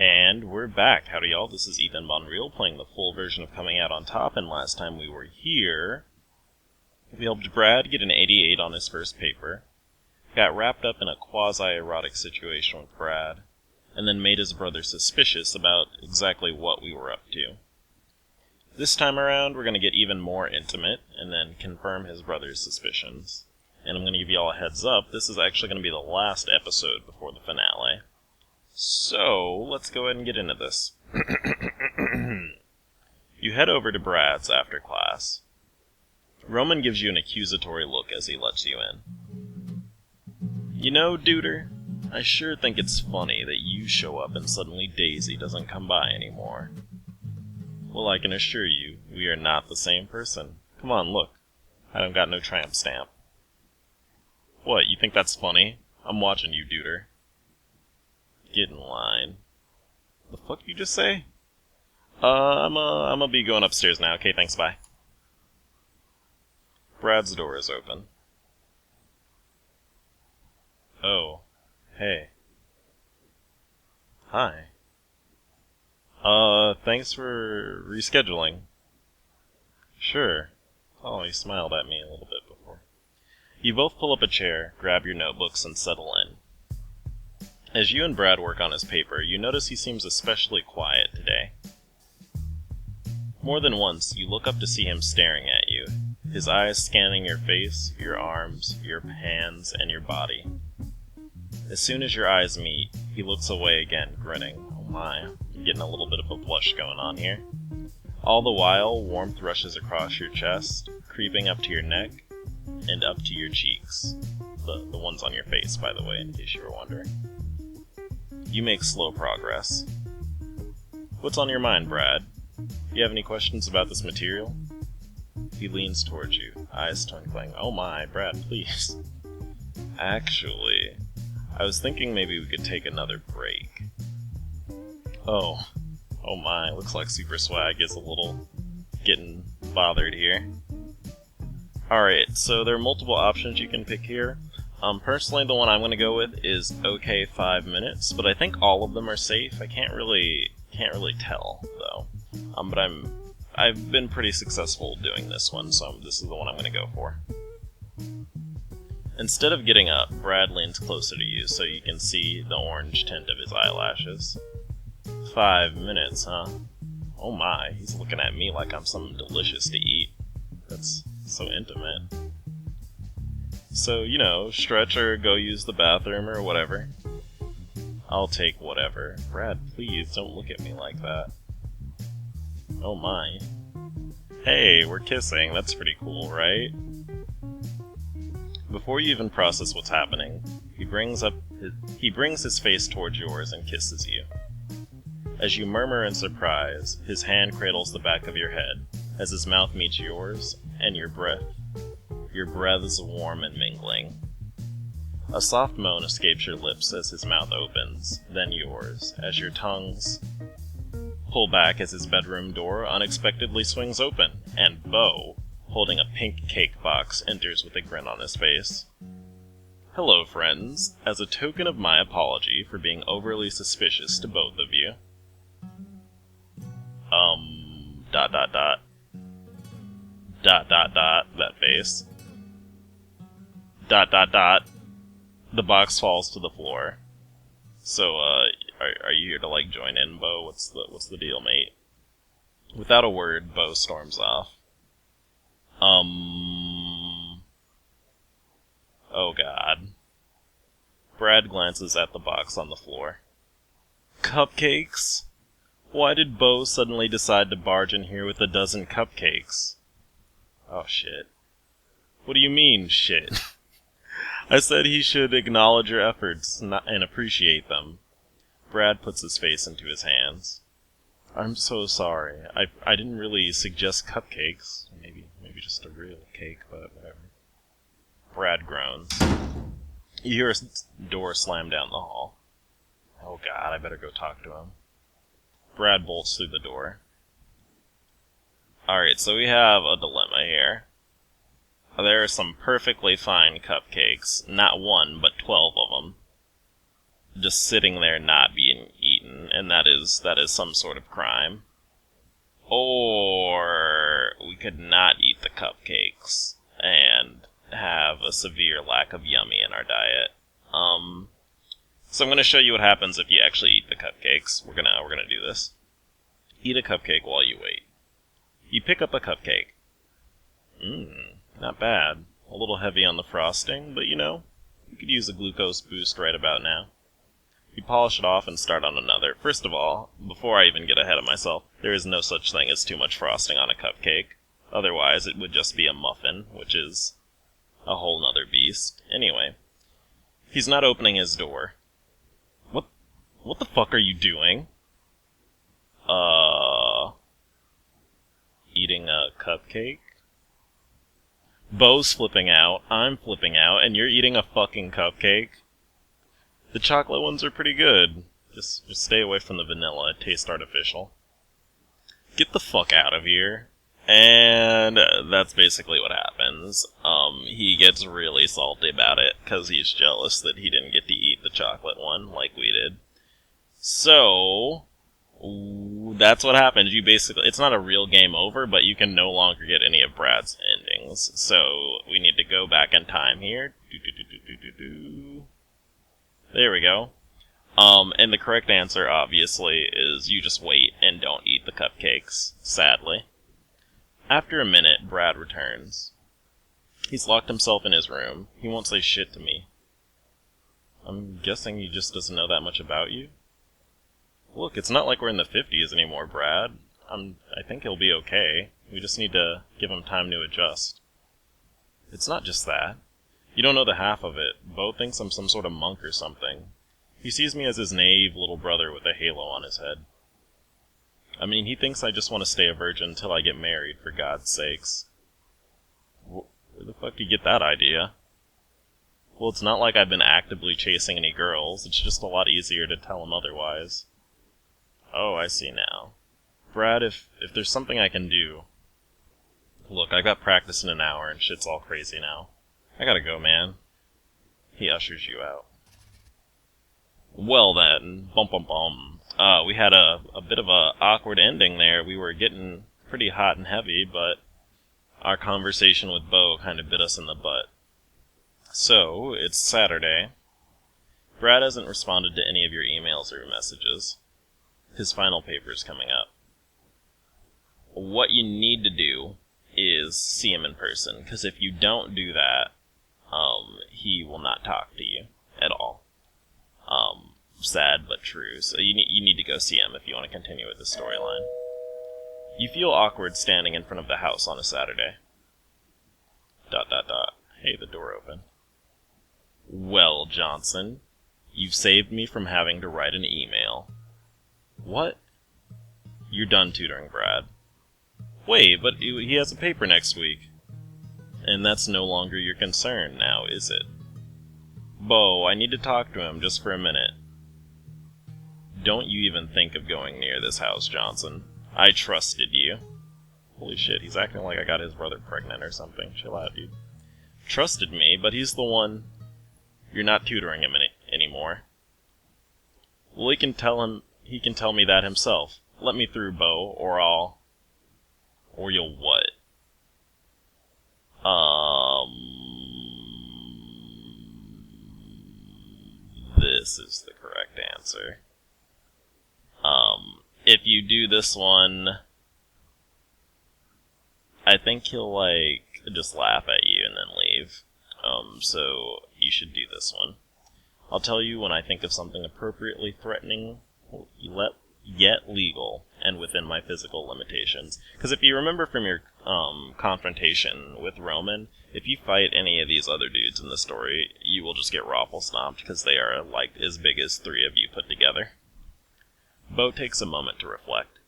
And we're back. Howdy y'all, this is Ethan Bonreal playing the full version of Coming Out on Top, and last time we were here, we helped Brad get an 88 on his first paper, got wrapped up in a quasi-erotic situation with Brad, and then made his brother suspicious about exactly what we were up to. This time around, we're going to get even more intimate, and then confirm his brother's suspicions. And I'm going to give you all a heads up, this is actually going to be the last episode before the finale. So, let's go ahead and get into this. You head over to Brad's after class. Roman gives you an accusatory look as he lets you in. You know, Duder, I sure think it's funny that you show up and suddenly Daisy doesn't come by anymore. Well, I can assure you, we are not the same person. Come on, look. I don't got no tramp stamp. What, you think that's funny? I'm watching you, Duder. Get in line. The fuck you just say? I'm gonna be going upstairs now. Okay, thanks, bye. Brad's door is open. Oh, hey. Hi. Thanks for rescheduling. Sure. Oh, he smiled at me a little bit before. You both pull up a chair, grab your notebooks, and settle in. As you and Brad work on his paper, you notice he seems especially quiet today. More than once, you look up to see him staring at you, his eyes scanning your face, your arms, your hands, and your body. As soon as your eyes meet, he looks away again, grinning. Oh my, I'm getting a little bit of a blush going on here. All the while, warmth rushes across your chest, creeping up to your neck, and up to your cheeks. The ones on your face, by the way, in case you were wondering. You make slow progress. What's on your mind, Brad? Do you have any questions about this material? He leans towards you, eyes twinkling. Oh my, Brad, please. Actually, I was thinking maybe we could take another break. Oh my, looks like Super Swag is a little getting bothered here. Alright, so there are multiple options you can pick here. Personally, the one I'm going to go with is okay 5 minutes, but I think all of them are safe. I can't really tell, though. But I've been pretty successful doing this one, so this is the one I'm going to go for. Instead of getting up, Brad leans closer to you so you can see the orange tint of his eyelashes. 5 minutes, huh? Oh my, he's looking at me like I'm something delicious to eat. That's so intimate. So, you know, stretch or go use the bathroom or whatever. I'll take whatever. Brad, please don't look at me like that. Oh my. Hey, we're kissing. That's pretty cool, right? Before you even process what's happening, he brings his face towards yours and kisses you. As you murmur in surprise, his hand cradles the back of your head as his mouth meets yours and your breaths warm and mingling. A soft moan escapes your lips as his mouth opens, then yours, as your tongues pull back as his bedroom door unexpectedly swings open, and Beau, holding a pink cake box, enters with a grin on his face. Hello, friends. As a token of my apology for being overly suspicious to both of you. That face. The box falls to the floor. So, are you here to, like, join in, Beau? What's the deal, mate? Without a word, Beau storms off. Oh god. Brad glances at the box on the floor. Cupcakes? Why did Beau suddenly decide to barge in here with a dozen cupcakes? Oh shit. What do you mean, shit? I said he should acknowledge your efforts and appreciate them. Brad puts his face into his hands. I'm so sorry. I didn't really suggest cupcakes. Maybe just a real cake, but whatever. Brad groans. You hear a door slam down the hall. Oh god, I better go talk to him. Brad bolts through the door. Alright, so we have a dilemma here. There are some perfectly fine cupcakes, not one, but 12 of them, just sitting there not being eaten. eaten, and that is some sort of crime. Or we could not eat the cupcakes and have a severe lack of yummy in our diet. So I'm gonna show you what happens if you actually eat the cupcakes. We're gonna do this. Eat a cupcake while you wait. You pick up a cupcake. Not bad. A little heavy on the frosting, but you could use a glucose boost right about now. You polish it off and start on another. First of all, before I even get ahead of myself, there is no such thing as too much frosting on a cupcake. Otherwise, it would just be a muffin, which is a whole nother beast. Anyway, he's not opening his door. What the fuck are you doing? Eating a cupcake? Beau's flipping out, I'm flipping out, and you're eating a fucking cupcake? The chocolate ones are pretty good. Just stay away from the vanilla, it tastes artificial. Get the fuck out of here. And that's basically what happens. He gets really salty about it, because he's jealous that he didn't get to eat the chocolate one like we did. So, that's what happens. It's not a real game over, but you can no longer get any of Brad's endings. So, we need to go back in time here. There we go. And the correct answer, obviously, is you just wait and don't eat the cupcakes, sadly. After a minute, Brad returns. He's locked himself in his room. He won't say shit to me. I'm guessing he just doesn't know that much about you? Look, it's not like we're in the 50s anymore, Brad. I think he'll be okay. We just need to give him time to adjust. It's not just that. You don't know the half of it. Beau thinks I'm some sort of monk or something. He sees me as his naive little brother with a halo on his head. I mean, he thinks I just want to stay a virgin until I get married, for God's sakes. Where the fuck do you get that idea? Well, it's not like I've been actively chasing any girls. It's just a lot easier to tell him otherwise. Oh, I see now. Brad, if there's something I can do... Look, I got practice in an hour and shit's all crazy now. I gotta go, man. He ushers you out. Well then, bum bum bum. We had a bit of a awkward ending there. We were getting pretty hot and heavy, but our conversation with Beau kind of bit us in the butt. So, it's Saturday. Brad hasn't responded to any of your emails or messages. His final paper's coming up. What you need to do is see him in person, because if you don't do that, he will not talk to you at all. Sad but true. So you need to go see him if you want to continue with the storyline. You feel awkward standing in front of the house on a Saturday. ... Hey, the door open. Well, Johnson, you've saved me from having to write an email. What? You're done tutoring Brad. Wait, but he has a paper next week. And that's no longer your concern now, is it? Beau, I need to talk to him just for a minute. Don't you even think of going near this house, Johnson. I trusted you. Holy shit, he's acting like I got his brother pregnant or something. Chill out, dude. Trusted me, but he's the one... You're not tutoring him anymore. Well, he can tell me that himself. Let me through, Beau, or I'll... Or you'll what? This is the correct answer. If you do this one, I think he'll, just laugh at you and then leave. So you should do this one. I'll tell you when I think of something appropriately threatening, yet legal, and within my physical limitations. Because if you remember from your confrontation with Roman, if you fight any of these other dudes in the story, you will just get raffle stomped, because they are, as big as 3 of you put together. Beau takes a moment to reflect.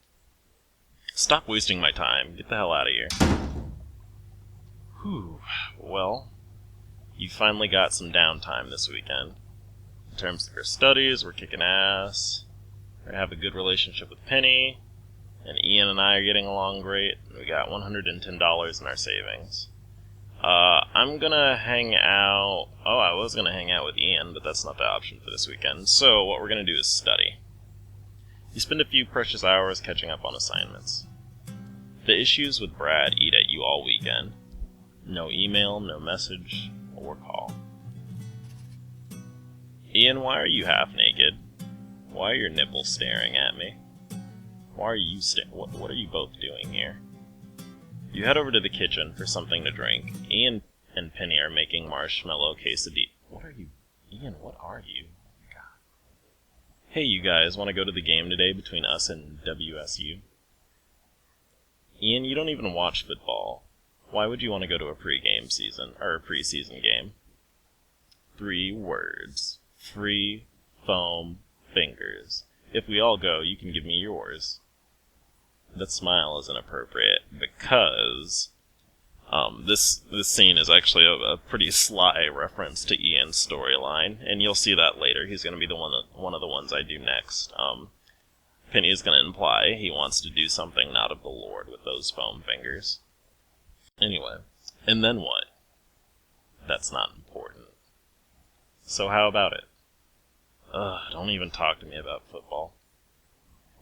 Stop wasting my time. Get the hell out of here. Whew. Well, you finally got some downtime this weekend. In terms of your studies, we're kicking ass. I have a good relationship with Penny, and Ian and I are getting along great. We got $110 in our savings. I'm gonna hang out... Oh, I was gonna hang out with Ian, but that's not the option for this weekend. So, what we're gonna do is study. You spend a few precious hours catching up on assignments. The issues with Brad eat at you all weekend. No email, no message, or call. Ian, why are you half naked? Why are your nipples staring at me? Why are you what are you both doing here? You head over to the kitchen for something to drink. Ian and Penny are making marshmallow quesadilla. What are you? Ian, what are you? God. Hey, you guys, want to go to the game today between us and WSU? Ian, you don't even watch football. Why would you want to go to a preseason game? 3 words. Free foam fingers. If we all go, you can give me yours. That smile is inappropriate because this scene is actually a pretty sly reference to Ian's storyline, and you'll see that later. He's going to be one of the ones I do next. Penny is going to imply he wants to do something not of the Lord with those foam fingers. Anyway, and then what? That's not important. So how about it? Ugh, don't even talk to me about football.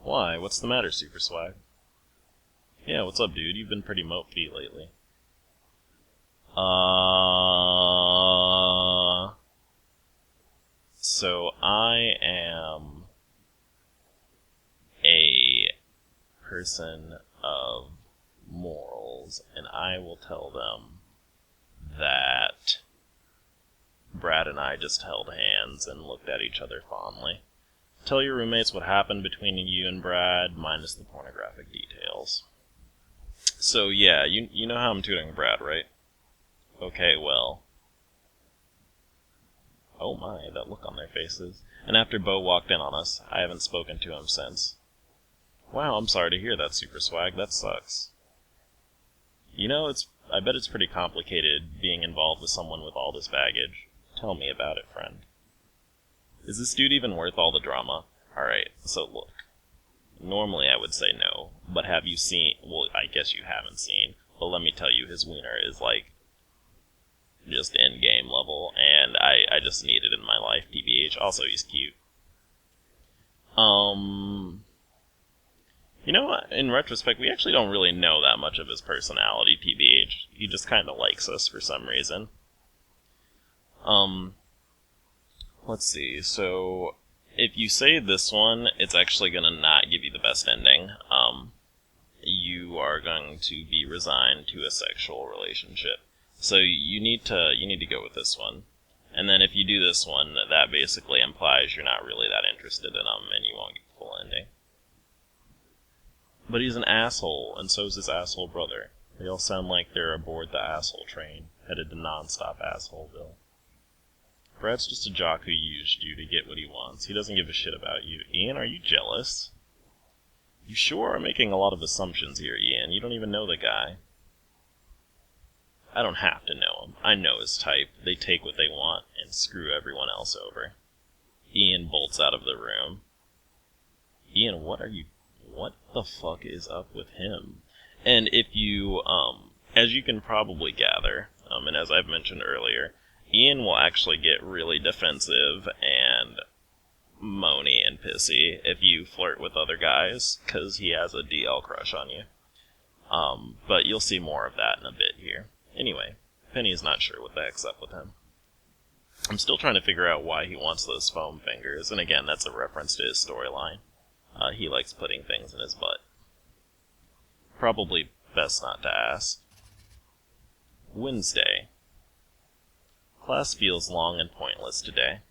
Why? What's the matter, Super Swag? Yeah, what's up, dude? You've been pretty mopey lately. So I am a person of morals, and I will tell them that Brad and I just held hands and looked at each other fondly. Tell your roommates what happened between you and Brad, minus the pornographic details. So yeah, you know how I'm tutoring Brad, right? Okay, well. Oh my, that look on their faces. And after Beau walked in on us, I haven't spoken to him since. Wow, I'm sorry to hear that, Super Swag. That sucks. You know, I bet it's pretty complicated being involved with someone with all this baggage. Tell me about it, friend. Is this dude even worth all the drama? Alright, so look. Normally I would say no, but have you seen... Well, I guess you haven't seen, but let me tell you, his wiener is like... just endgame level, and I just need it in my life, TBH. Also, he's cute. You know what? In retrospect, we actually don't really know that much of his personality, TBH. He just kind of likes us for some reason. Let's see. So, if you say this one, it's actually gonna not give you the best ending. You are going to be resigned to a sexual relationship. So you need to go with this one. And then if you do this one, that basically implies you're not really that interested in him and you won't get the full ending. But he's an asshole, and so's his asshole brother. They all sound like they're aboard the asshole train, headed to non-stop Assholeville. Brad's just a jock who used you to get what he wants. He doesn't give a shit about you. Ian, are you jealous? You sure are making a lot of assumptions here, Ian. You don't even know the guy. I don't have to know him. I know his type. They take what they want and screw everyone else over. Ian bolts out of the room. Ian, what the fuck is up with him? And if you, as you can probably gather, and as I've mentioned earlier, Ian will actually get really defensive and moany and pissy if you flirt with other guys, because he has a DL crush on you. But you'll see more of that in a bit here. Anyway, Penny's not sure what the heck's up with him. I'm still trying to figure out why he wants those foam fingers, and again, that's a reference to his storyline. He likes putting things in his butt. Probably best not to ask. Wednesday. Class feels long and pointless today.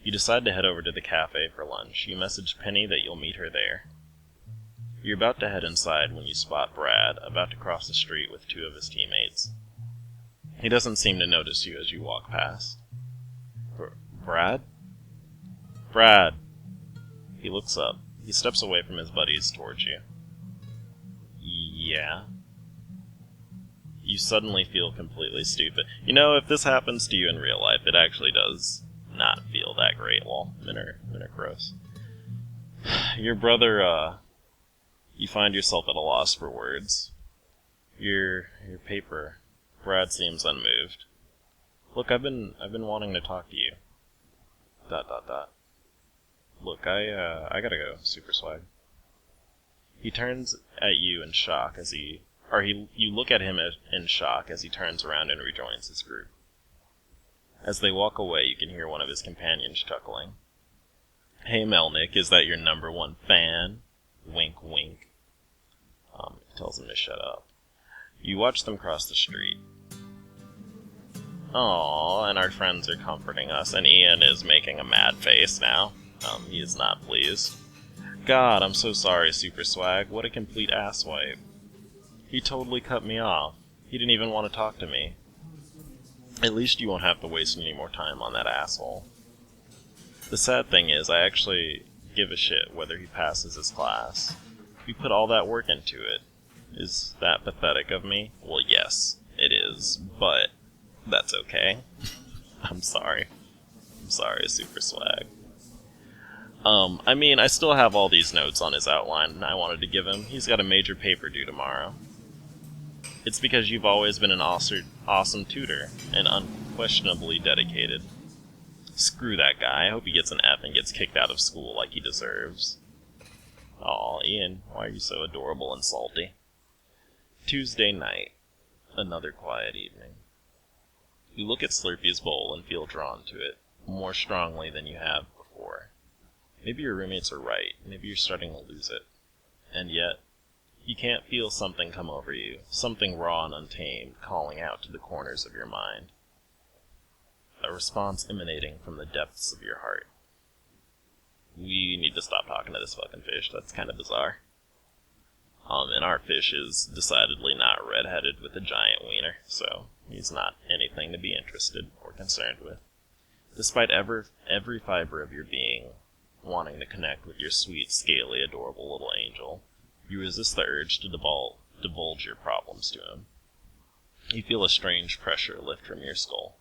You decide to head over to the cafe for lunch. You message Penny that you'll meet her there. You're about to head inside when you spot Brad, about to cross the street with 2 of his teammates. He doesn't seem to notice you as you walk past. Brad? Brad! He looks up. He steps away from his buddies towards you. Yeah? You suddenly feel completely stupid. You know, if this happens to you in real life, it actually does not feel that great. Well, men are gross. Your brother, you find yourself at a loss for words. Your paper. Brad seems unmoved. Look, I've been wanting to talk to you. ... Look, I gotta go, Super Swag. He turns at you in shock as you look at him in shock as he turns around and rejoins his group. As they walk away, you can hear one of his companions chuckling. Hey Melnick, is that your #1 fan? Wink, wink. He tells him to shut up. You watch them cross the street. Aww, and our friends are comforting us, and Ian is making a mad face now. He is not pleased. God, I'm so sorry, Super Swag. What a complete asswipe. He totally cut me off. He didn't even want to talk to me. At least you won't have to waste any more time on that asshole. The sad thing is, I actually give a shit whether he passes his class. We put all that work into it. Is that pathetic of me? Well, yes, it is, but that's okay. I'm sorry. I'm sorry, Super Swag. I mean, I still have all these notes on his outline I wanted to give him. He's got a major paper due tomorrow. It's because you've always been an awesome tutor, and unquestionably dedicated. Screw that guy. I hope he gets an F and gets kicked out of school like he deserves. Aw, Ian, why are you so adorable and salty? Tuesday night. Another quiet evening. You look at Slurpy's bowl and feel drawn to it, more strongly than you have before. Maybe your roommates are right. Maybe you're starting to lose it. And yet, you can't feel something come over you, something raw and untamed, calling out to the corners of your mind. A response emanating from the depths of your heart. We need to stop talking to this fucking fish. That's kind of bizarre. And our fish is decidedly not redheaded with a giant wiener, so he's not anything to be interested or concerned with. Despite every fiber of your being wanting to connect with your sweet, scaly, adorable little angel, you resist the urge to divulge your problems to him. You feel a strange pressure lift from your skull.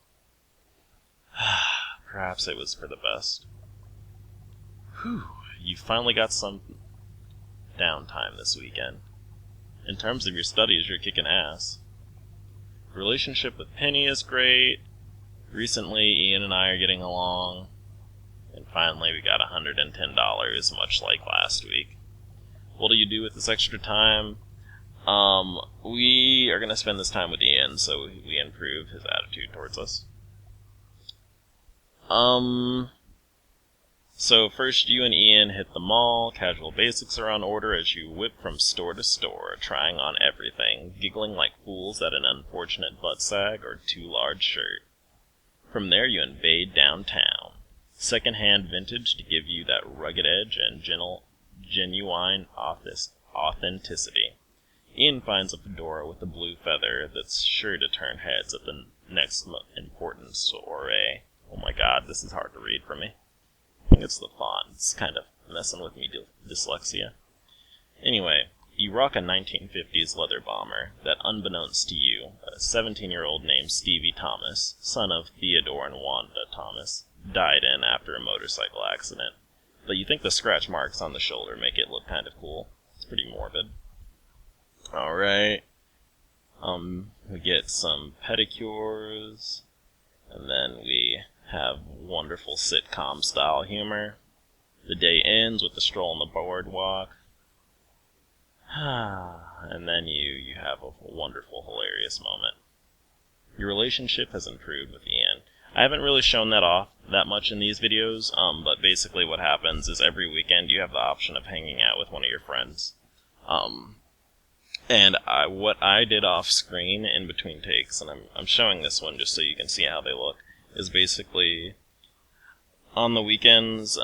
Perhaps it was for the best. Whew, you finally got some downtime this weekend. In terms of your studies, you're kicking ass. Relationship with Penny is great. Recently, Ian and I are getting along. And finally, we got $110, much like last week. What do you do with this extra time? We are going to spend this time with Ian, so we improve his attitude towards us. So first you and Ian hit the mall, casual basics are on order as you whip from store to store, trying on everything, giggling like fools at an unfortunate butt sag or too large shirt. From there you invade downtown. Second-hand vintage to give you that rugged edge and genuine authenticity. Ian finds a fedora with a blue feather that's sure to turn heads at the next important soiree. Oh my god, this is hard to read for me. I think it's the font. It's kind of messing with me, dyslexia. Anyway, you rock a 1950s leather bomber that, unbeknownst to you, a 17-year-old named Stevie Thomas, son of Theodore and Wanda Thomas, died in after a motorcycle accident. But you think the scratch marks on the shoulder make it look kind of cool. It's pretty morbid. Alright. We get some pedicures, and then we have wonderful sitcom-style humor. The day ends with a stroll on the boardwalk. And then you have a wonderful, hilarious moment. Your relationship has improved with Ian. I haven't really shown that off that much in these videos, but basically what happens is every weekend you have the option of hanging out with one of your friends. What I did off screen in between takes, and I'm showing this one just so you can see how they look, is basically on the weekends,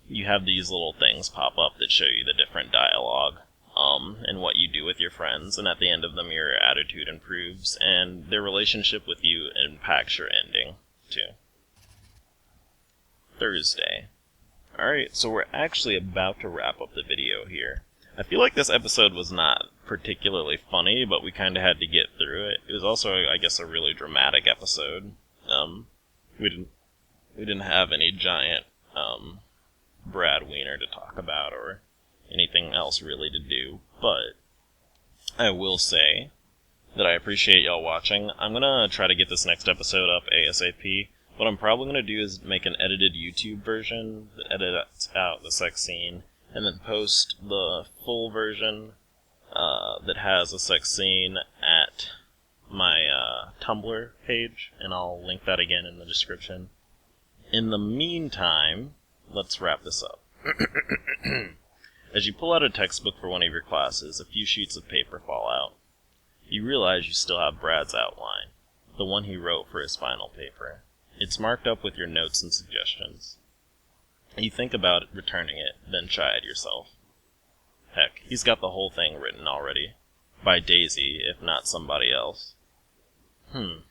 you have these little things pop up that show you the different dialogue, and what you do with your friends, and at the end of them your attitude improves, and their relationship with you impacts your ending, too. Thursday. Alright, so we're actually about to wrap up the video here. I feel like this episode was not particularly funny, but we kind of had to get through it. It was also, I guess, a really dramatic episode. We didn't have any giant Brad Wiener to talk about or anything else really to do, but I will say that I appreciate y'all watching. I'm gonna try to get this next episode up ASAP. What I'm probably going to do is make an edited YouTube version that edits out the sex scene, and then post the full version that has a sex scene at my Tumblr page, and I'll link that again in the description. In the meantime, let's wrap this up. As you pull out a textbook for one of your classes, a few sheets of paper fall out. You realize you still have Brad's outline, the one he wrote for his final paper. It's marked up with your notes and suggestions. You think about returning it, then chide yourself. Heck, he's got the whole thing written already. By Daisy, if not somebody else. Alright,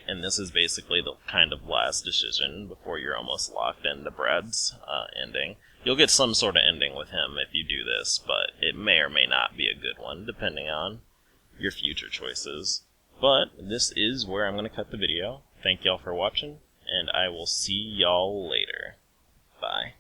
and this is basically the kind of last decision before you're almost locked into Brad's ending. You'll get some sort of ending with him if you do this, but it may or may not be a good one, depending on your future choices. But this is where I'm going to cut the video. Thank y'all for watching, and I will see y'all later. Bye.